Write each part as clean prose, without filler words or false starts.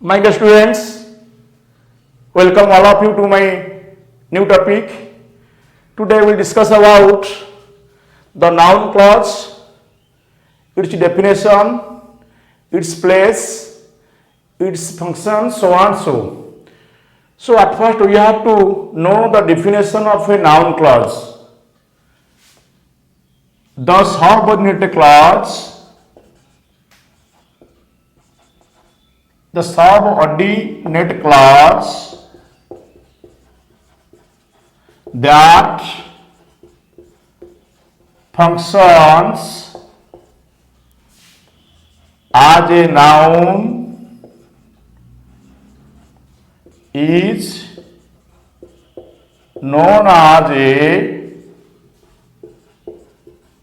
My dear students, welcome all of you to my new topic. Today we will discuss about the noun clause, its definition, its place, its function, so on so. So at first we have to know the definition of a noun clause. The subordinate clause, that functions as a noun is known as a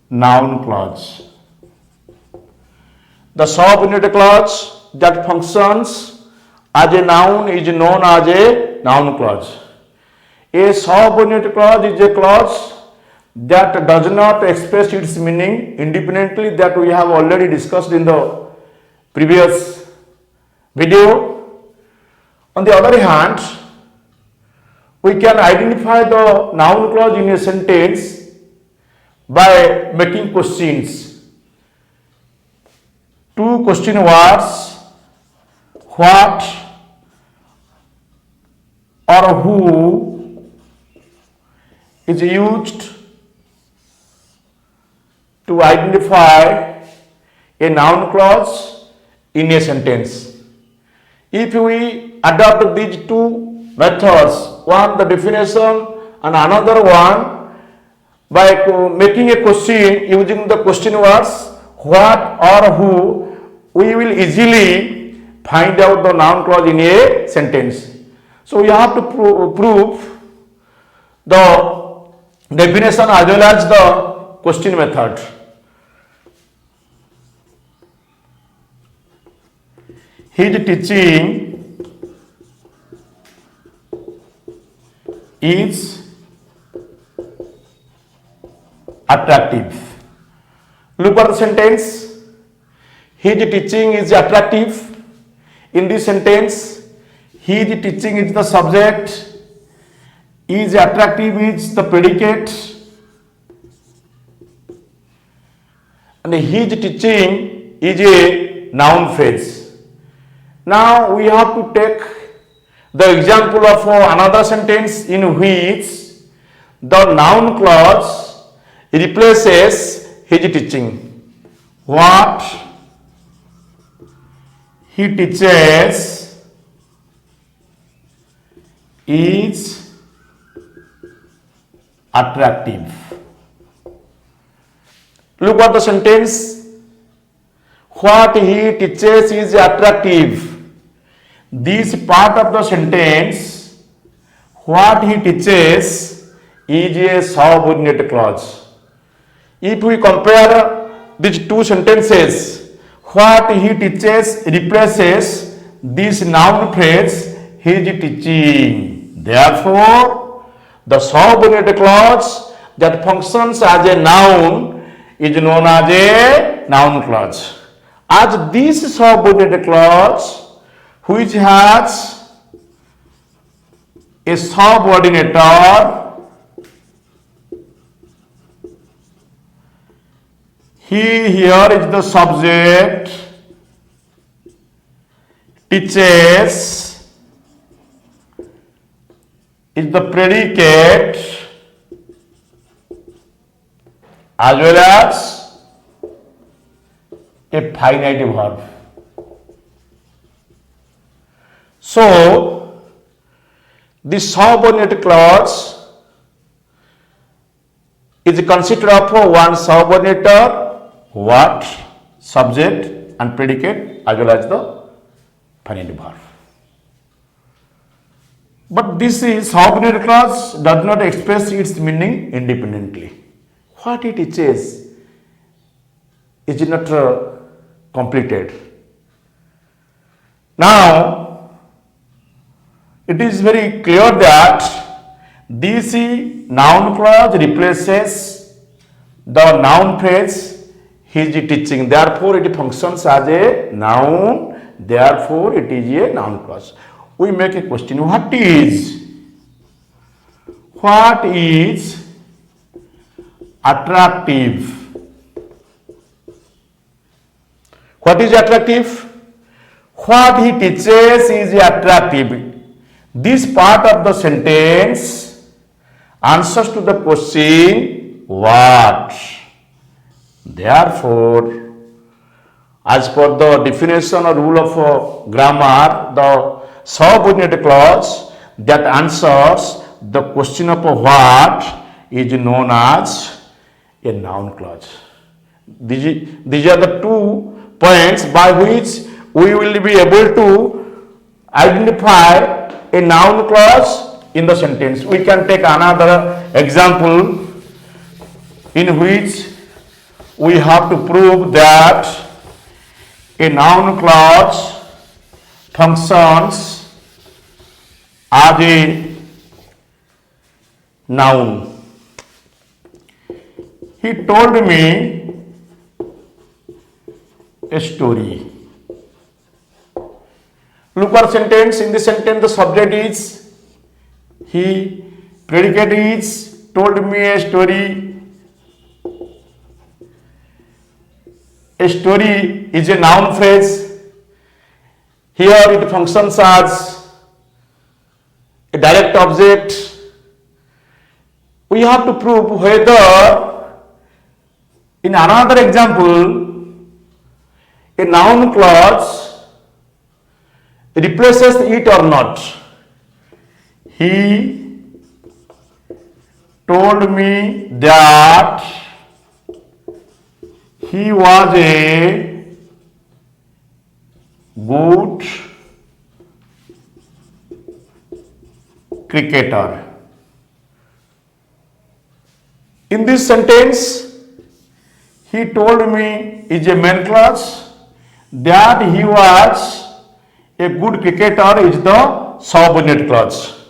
noun clause. The subordinate clause that functions as a noun is known as a noun clause. A subordinate clause is a clause that does not express its meaning independently, that we have already discussed in the previous video. On the other hand, we can identify the noun clause in a sentence by making questions. Two question words, what or who, is used to identify a noun clause in a sentence. If we adopt these two methods, one the definition and another one by making a question using the question words what or who, we will easily find out the noun clause in a sentence. So we have to prove the definition as well as the question method. His teaching is attractive. Look at the sentence. His teaching is attractive. In this sentence, his teaching is the subject, is attractive is the predicate, and his teaching is a noun phrase. Now we have to take the example of another sentence in which the noun clause replaces his teaching. What he teaches is attractive. Look at the sentence. What he teaches is attractive. This part of the sentence, what he teaches, is a subordinate clause. If we compare these two sentences, what he teaches replaces this noun phrase, his teaching. Therefore, the subordinate clause that functions as a noun is known as a noun clause. As this subordinate clause, which has a subordinator, he here is the subject, teaches is the predicate as well as a finite verb. So, the subordinate clause is considered of one subordinator, what, subject and predicate as well as the finite verb. But this subordinate clause does not express its meaning independently. What it teaches is not completed. Now, it is very clear that this noun clause replaces the noun phrase his teaching. Therefore, it functions as a noun Therefore, it is a noun clause. We make a question. What is attractive? What is attractive? What he teaches is attractive. This part of the sentence answers to the question what. Therefore, as per the definition or rule of grammar, the subordinate clause that answers the question of what is known as a noun clause. These are the 2 points by which we will be able to identify a noun clause in the sentence. We can take another example in which we have to prove that a noun clause functions as a noun. He told me a story. Look at sentence. In this sentence, the subject is he, predicate is told me a story. A story is a noun phrase. Here it functions as a direct object. We have to prove whether, in another example, a noun clause replaces it or not. He told me that he was a good cricketer. In this sentence, he told me is a main clause. That he was a good cricketer is the subordinate clause.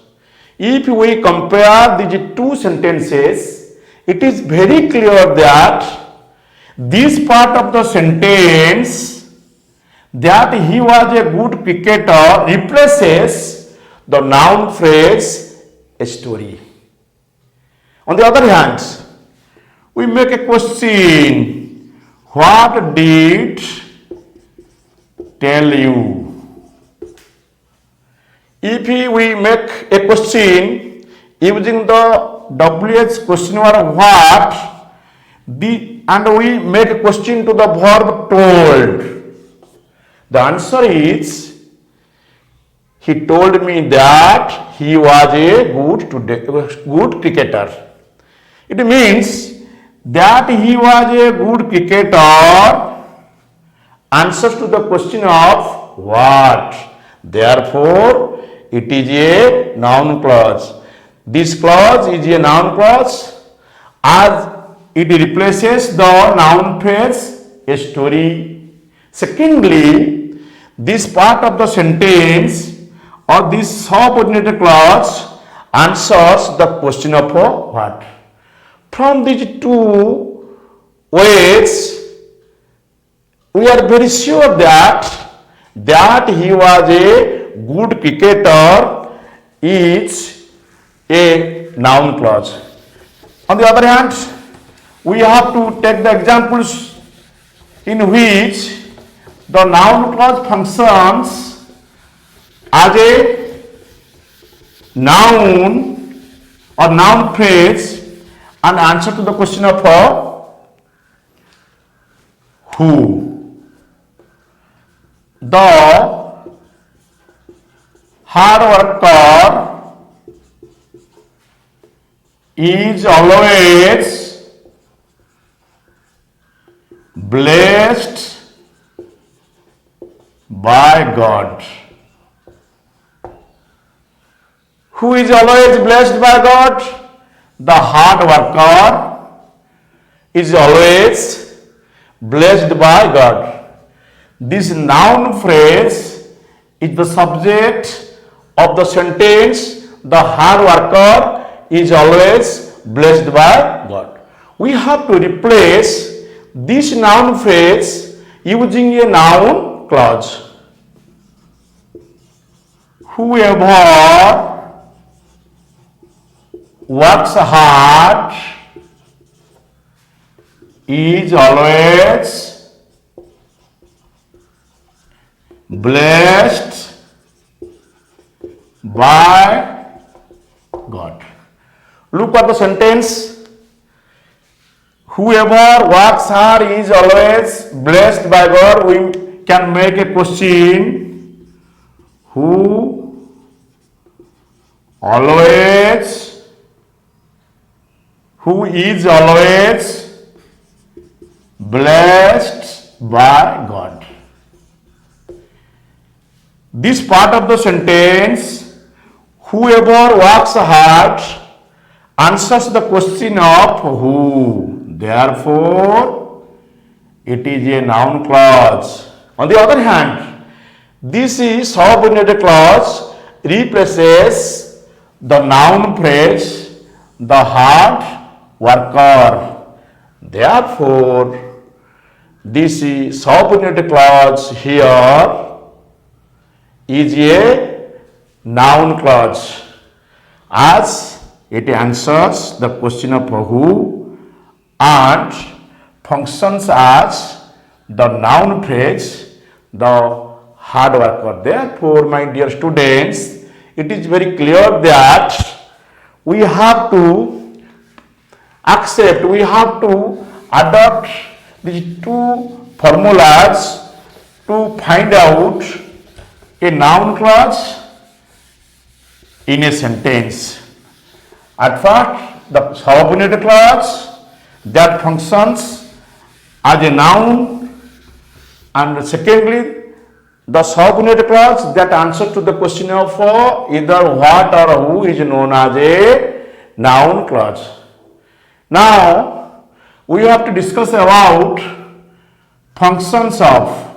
If we compare these 2 sentences, it is very clear that this part of the sentence that he was a good cricketer replaces the noun phrase a story. On the other hand, we make a question. What did tell you? If we make a question using the WH question word what, and we make a question to the verb told, the answer is he told me that he was a good cricketer. It means that he was a good cricketer answers to the question of what. Therefore, it is a noun clause. This clause is a noun clause as it replaces the noun phrase a story. Secondly, this part of the sentence or this subordinate clause answers the question of what. From these 2 ways, we are very sure that he was a good cricketer is a noun clause. On the other hand, we have to take the examples in which the noun clause functions as a noun or noun phrase and answer to the question of who. The hard worker is always blessed by God. Who is always blessed by God? The hard worker is always blessed by God. This noun phrase is the subject of the sentence. The hard worker is always blessed by God. We have to replace this noun phrase using a noun clause. whoever works hard is always blessed by God. Look at the sentence. Whoever works hard is always blessed by God. We can make a question. Who is always blessed by God. This part of the sentence, whoever works hard, answers the question of who. Therefore, it is a noun clause. On the other hand, this is subordinate clause replaces the noun phrase, the hard worker. Therefore, this is subordinate clause here is a noun clause as it answers the question of who and functions as the noun phrase, the hard worker. Therefore, my dear students, it is very clear that we have to accept, we have to adopt these two formulas to find out a noun clause in a sentence. At first, the subordinate clause that functions as a noun, and secondly, the subordinate clause that answers to the question of either what or who is known as a noun clause. Now, we have to discuss about functions of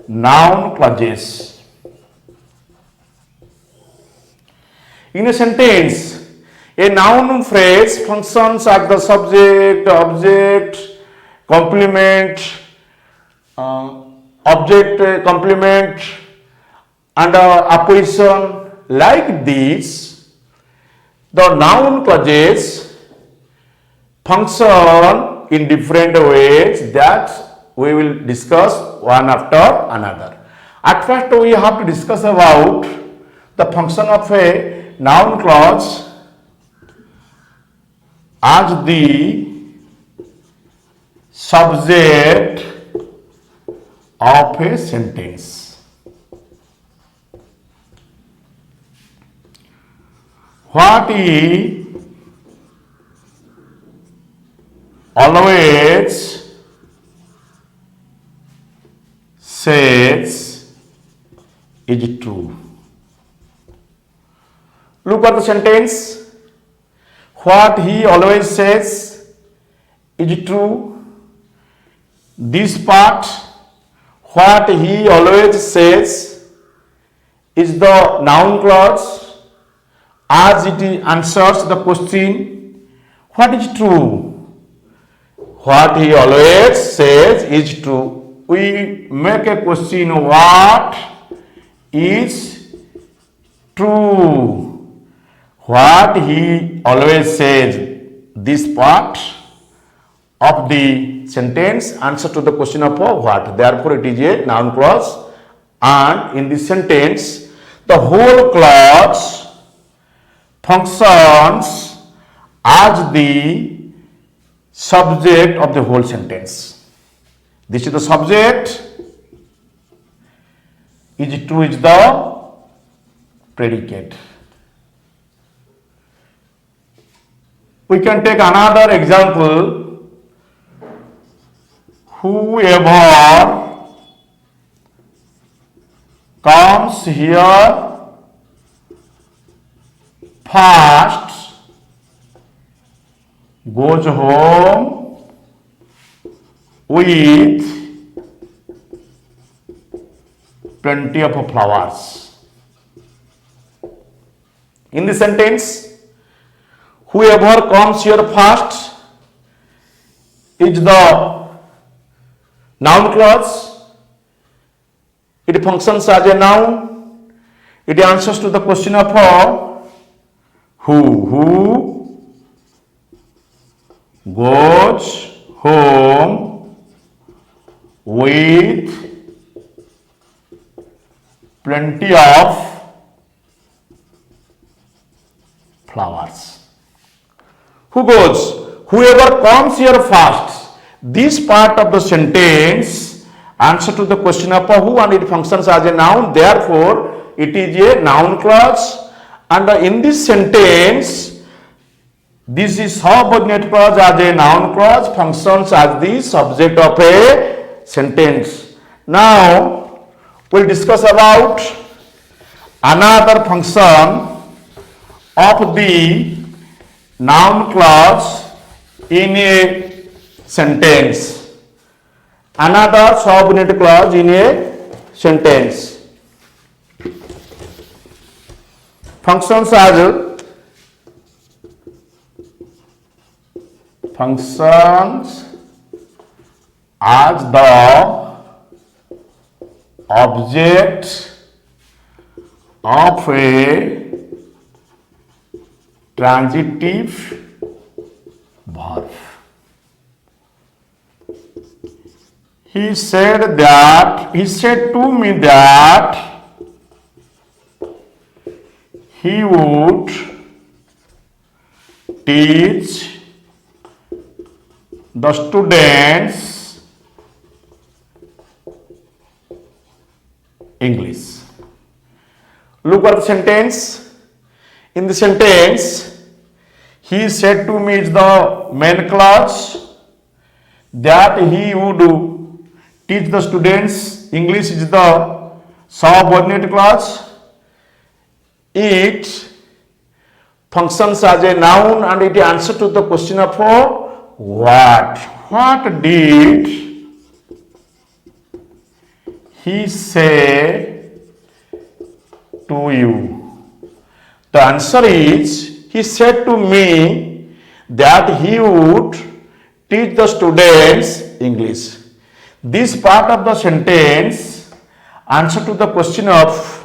noun clauses. In a sentence, a noun phrase functions as the subject, object, complement, object, complement, and apposition. Like this, the noun clauses function in different ways that we will discuss one after another. At first, we have to discuss about the function of a noun clause as the subject of a sentence. What he always says is true. Look at the sentence. What he always says is true. This part, what he always says, is the noun clause as it answers the question, what is true? What he always says is true. We make a question, what is true? What he always says, this part of the sentence answer to the question of what. Therefore, it is a noun clause, and in this sentence, the whole clause functions as the subject of the whole sentence. This is the subject, is true is the predicate. We can take another example. Whoever comes here first goes home with plenty of flowers. In this sentence, whoever comes here first is the Noun clause, it functions as a noun. It answers to the question of who goes home with plenty of flowers. Who goes? Whoever comes here first. This part of the sentence answer to the question of who, and it functions as a noun. Therefore, it is a noun clause. And in this sentence, this is subordinate clause as a noun clause, functions as the subject of a sentence. Now, we'll discuss about another function of the noun clause in a sentence. Another subordinate clause in a sentence. Functions as the object of a transitive verb. He said to me that he would teach the students English. Look at the sentence. In the sentence, he said to me is the main clause, that he would teach the students English is the subordinate clause. It functions as a noun and it answers to the question of what. What did he say to you? The answer is, he said to me that he would teach the students English. This part of the sentence answer to the question of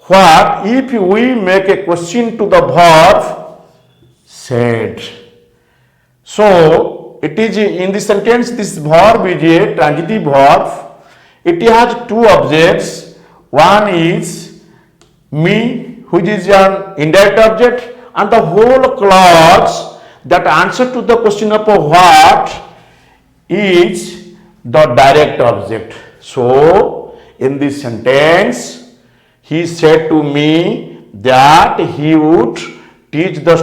what if we make a question to the verb said. So it is in this sentence, this verb is a transitive verb. It has two objects. One is me, which is an indirect object, and the whole clause that answer to the question of what is the direct object. So in this sentence, he said to me that he would teach the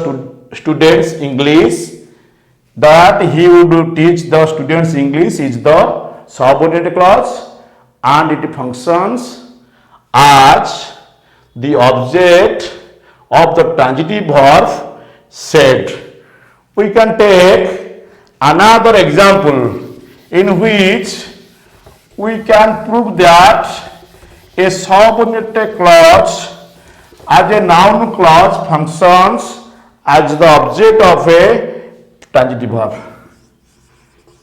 students English. That he would teach the students English is the subordinate clause and it functions as the object of the transitive verb said. We can take another example in which we can prove that a subordinate clause as a noun clause functions as the object of a transitive verb.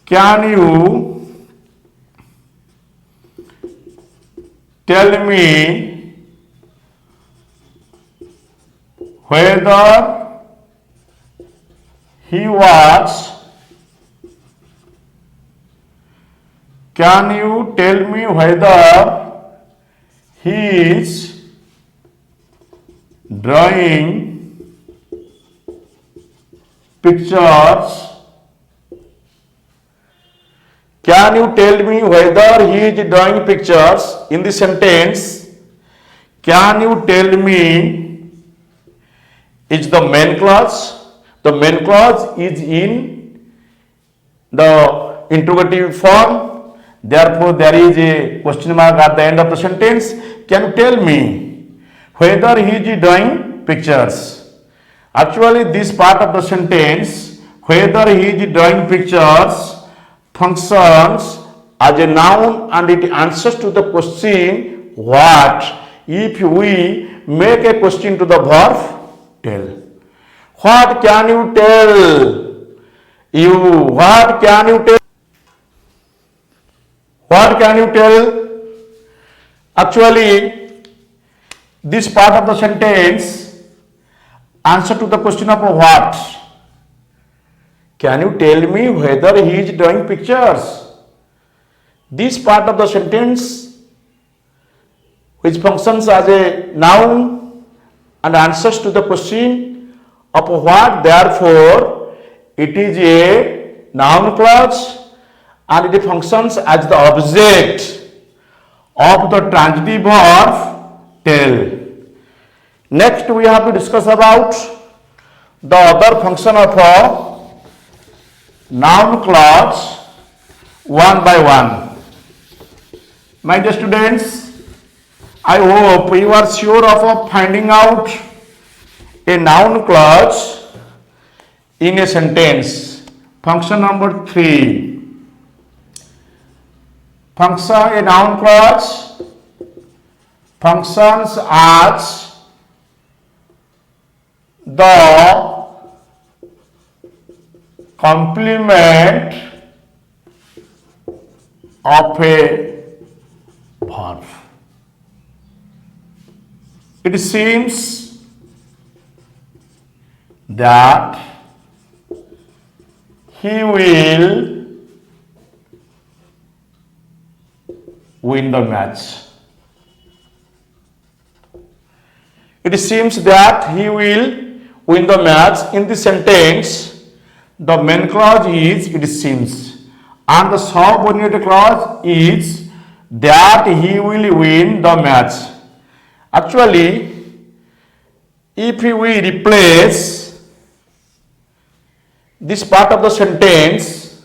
Can you tell me whether he was? Can you tell me whether he is drawing pictures? Can you tell me whether he is drawing pictures? In the sentence, can you tell me is the main clause. The main clause is in the interrogative form. Therefore, there is a question mark at the end of the sentence. Can you tell me whether he is drawing pictures? Actually, this part of the sentence, whether he is drawing pictures, functions as a noun and it answers to the question what. If we make a question to the verb tell. What can you tell? What can you tell? What can you tell? Actually, this part of the sentence answer to the question of what. Can you tell me whether he is drawing pictures? This part of the sentence, which functions as a noun and answers to the question of what, therefore it is a noun clause and it functions as the object of the transitive verb tell. Next we have to discuss about the other function of a noun clause one by one. My dear students, I hope you are sure of finding out a noun clause in a sentence. Function number 3. Function a noun clause functions as the complement of a verb. It seems that he will win the match. It seems that he will win the match. In this sentence, the main clause is it seems, and the subordinate clause is that he will win the match. Actually, if we replace this part of the sentence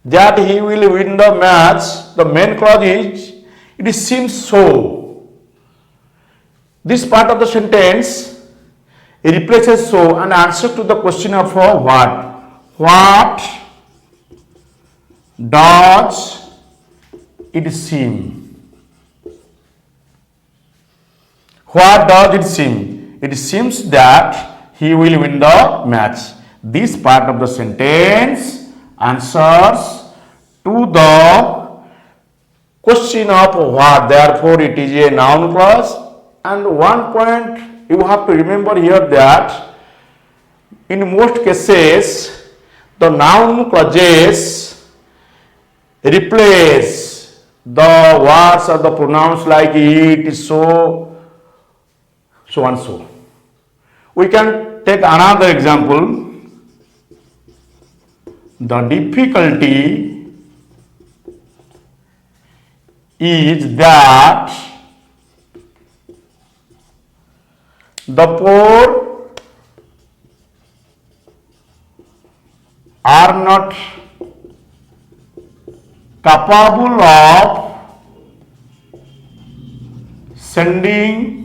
that he will win the match, the main clause is it seems so. This part of the sentence replaces so and answers to the question of what. What does it seem? What does it seem? It seems that he will win the match. This part of the sentence answers to the question of what. Therefore, it is a noun clause. And one point you have to remember here that in most cases, the noun clauses replace the words or the pronouns like it, so and so. We can take another example. The difficulty is that the poor are not capable of sending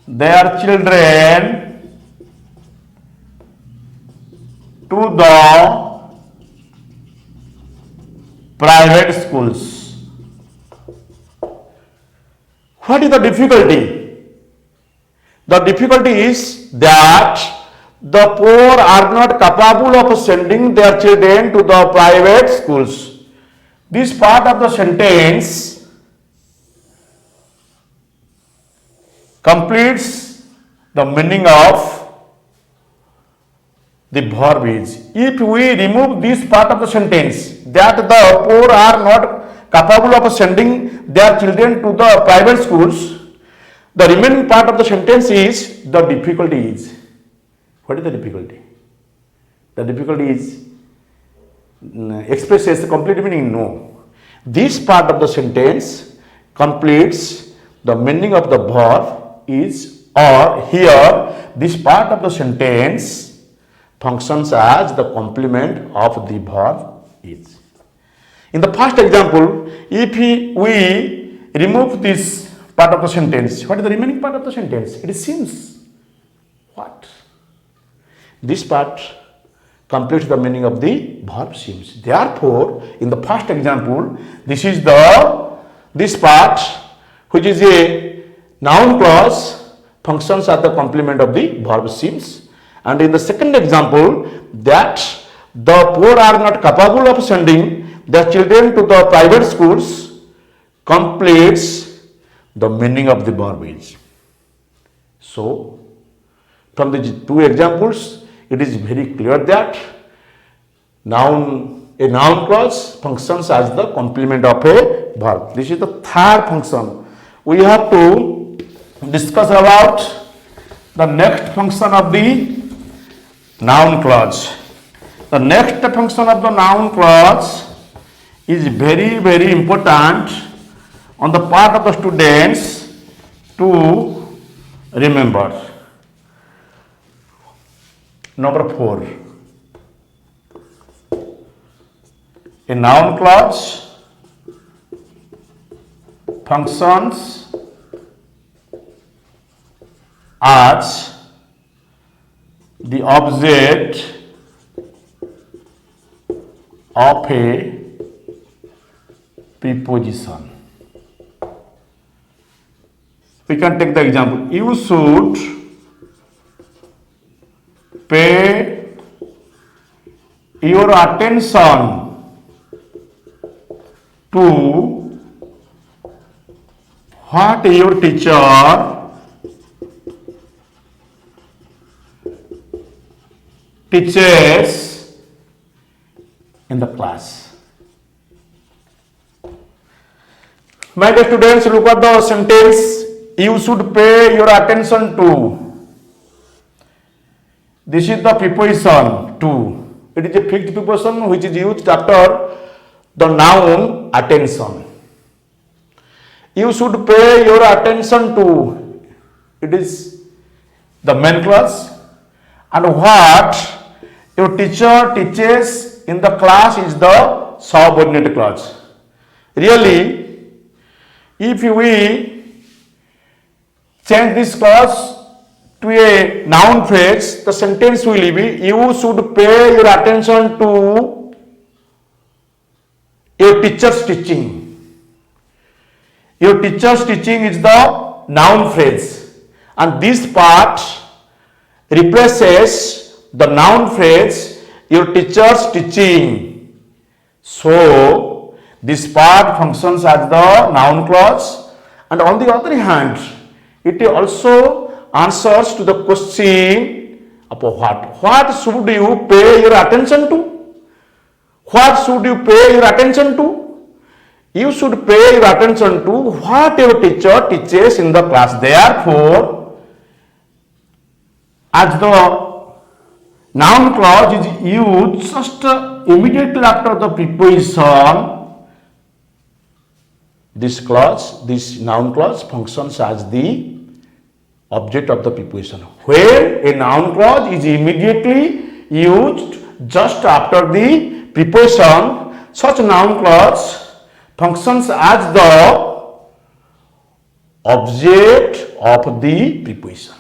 their children to the private schools. What is the difficulty? The difficulty is that the poor are not capable of sending their children to the private schools. This part of the sentence completes the meaning of the verb is. If we remove this part of the sentence that the poor are not capable of sending their children to the private schools, the remaining part of the sentence is the difficulty is. What is the difficulty? The difficulty is expresses the complete meaning? No. This part of the sentence completes the meaning of the verb is, or here this part of the sentence functions as the complement of the verb is. In the first example, if we remove this part of the sentence, what is the remaining part of the sentence? It seems what? This part completes the meaning of the verb seems. Therefore, in the first example, this part which is a noun clause functions as the complement of the verb seems. And in the second example, that the poor are not capable of sending the children to the private schools completes the meaning of the verb is. So, from these two examples, it is very clear that a noun clause functions as the complement of a verb. This is the third function. We have to discuss about the next function of the noun clause. The next function of the noun clause is very, very important on the part of the students to remember. Number 4. A noun clause functions as the object of a preposition. We can take the example. You should pay your attention to what your teacher teaches in the class. My dear students, look at the sentence. You should pay your attention to. This is the preposition to. It is a fixed preposition which is used after the noun attention. You should pay your attention to. It is the main clause. And what your teacher teaches in the class is the subordinate clause. Really, if we change this clause to a noun phrase, the sentence will be, you should pay your attention to your teacher's teaching. Your teacher's teaching is the noun phrase, and this part replaces the noun phrase, your teacher's teaching. So, this part functions as the noun clause, and on the other hand, it also answers to the question of what. What should you pay your attention to? What should you pay your attention to? You should pay your attention to what your teacher teaches in the class. Therefore, as the noun clause is used just immediately after the preposition, this noun clause functions as the object of the preposition. When a noun clause is immediately used just after the preposition, such noun clause functions as the object of the preposition.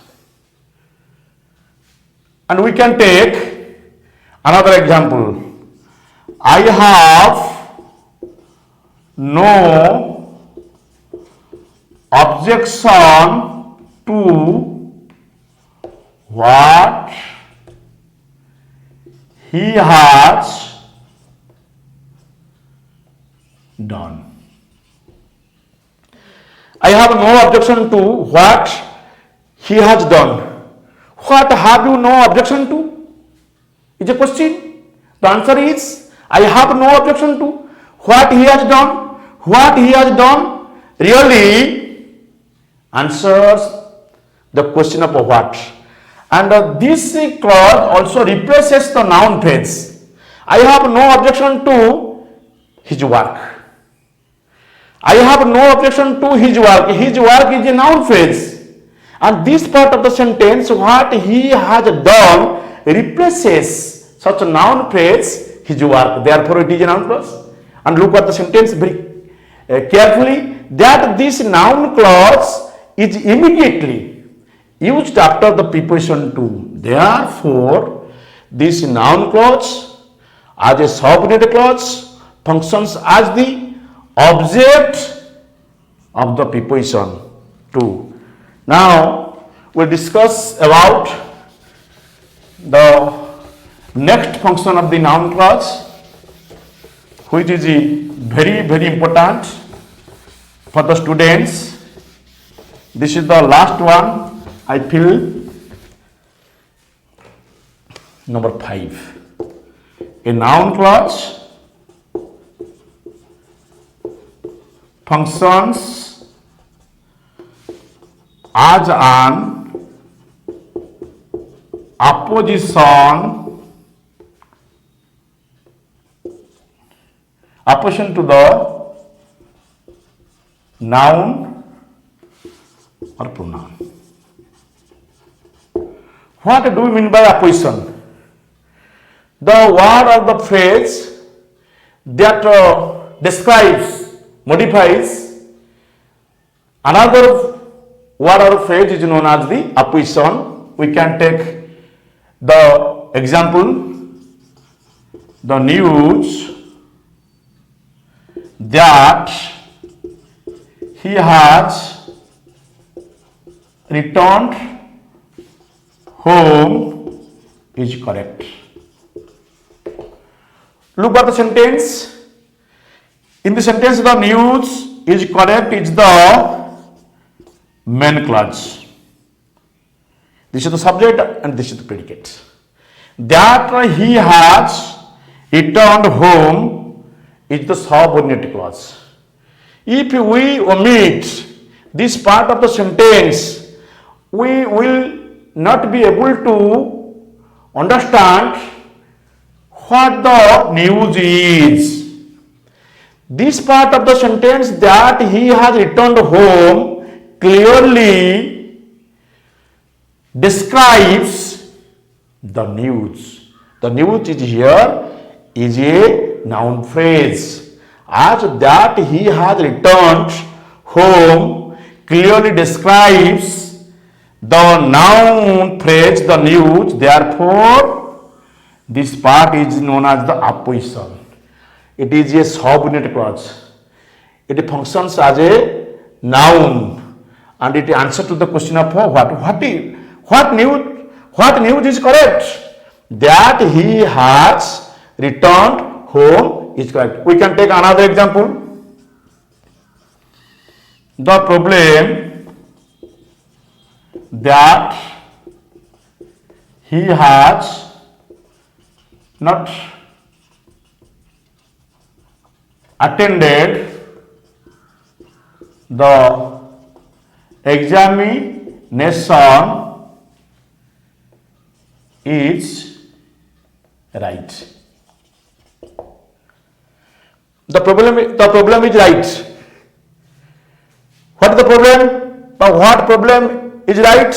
And we can take another example. I have no objection to what he has done. I have no objection to what he has done. What have you no objection to? Is a question. The answer is, I have no objection to what he has done. What he has done really answers the question of what. And this clause also replaces the noun phrase. I have no objection to his work. I have no objection to his work. His work is a noun phrase. And this part of the sentence, what he has done, replaces such a noun phrase, his work. Therefore, it is a noun clause. And look at the sentence very carefully, that this noun clause is immediately used after the preposition to. Therefore, this noun clause as a subordinate clause functions as the object of the preposition to. Now, we'll discuss about the next function of the noun clause, which is very important for the students. This is the last one. I feel number 5. A noun clause functions as an opposition to the noun or pronoun. What do we mean by opposition? The word or the phrase that describes, modifies another word or phrase is known as the opposition. We can take the example, the news that he has returned home is correct. Look at the sentence. In the sentence, the news is correct is the main clause. This is the subject and this is the predicate. That he has returned home is the subordinate clause. If we omit this part of the sentence, we will not be able to understand what the news is. This part of the sentence that he has returned home clearly describes the news. The news is here is a noun phrase. As that he has returned home clearly describes the noun phrase, the news. Therefore, this part is known as the opposition. It is a subordinate clause. It functions as a noun and it answers to the question of what news is correct. That he has returned home is correct. We can take another example. The problem that he has not attended the examination is right. The problem is right. What is the problem? What problem is right?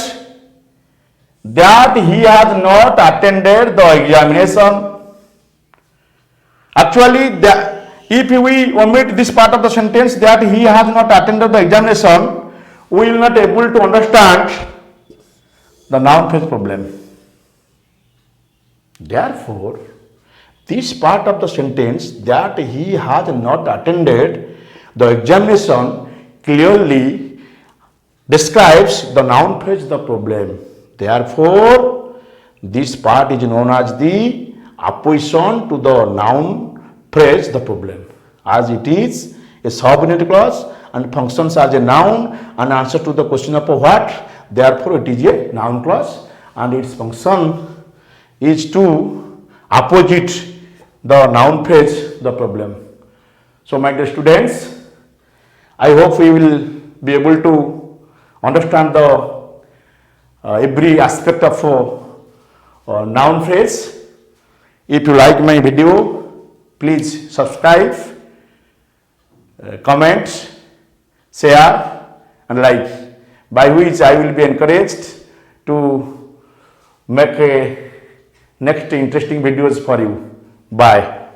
That he has not attended the examination. Actually, if we omit this part of the sentence that he has not attended the examination, we will not able to understand the noun phrase problem. Therefore, this part of the sentence that he has not attended the examination clearly describes the noun phrase the problem. Therefore, this part is known as the opposition to the noun phrase the problem, as it is a subordinate clause and functions as a noun and answer to the question of what. Therefore, it is a noun clause and its function is to opposite the noun phrase the problem. So, my dear students, I hope we will be able to understand the every aspect of noun phrase. If you like my video, please subscribe, comment, share and like, by which I will be encouraged to make a next interesting videos for you. Bye.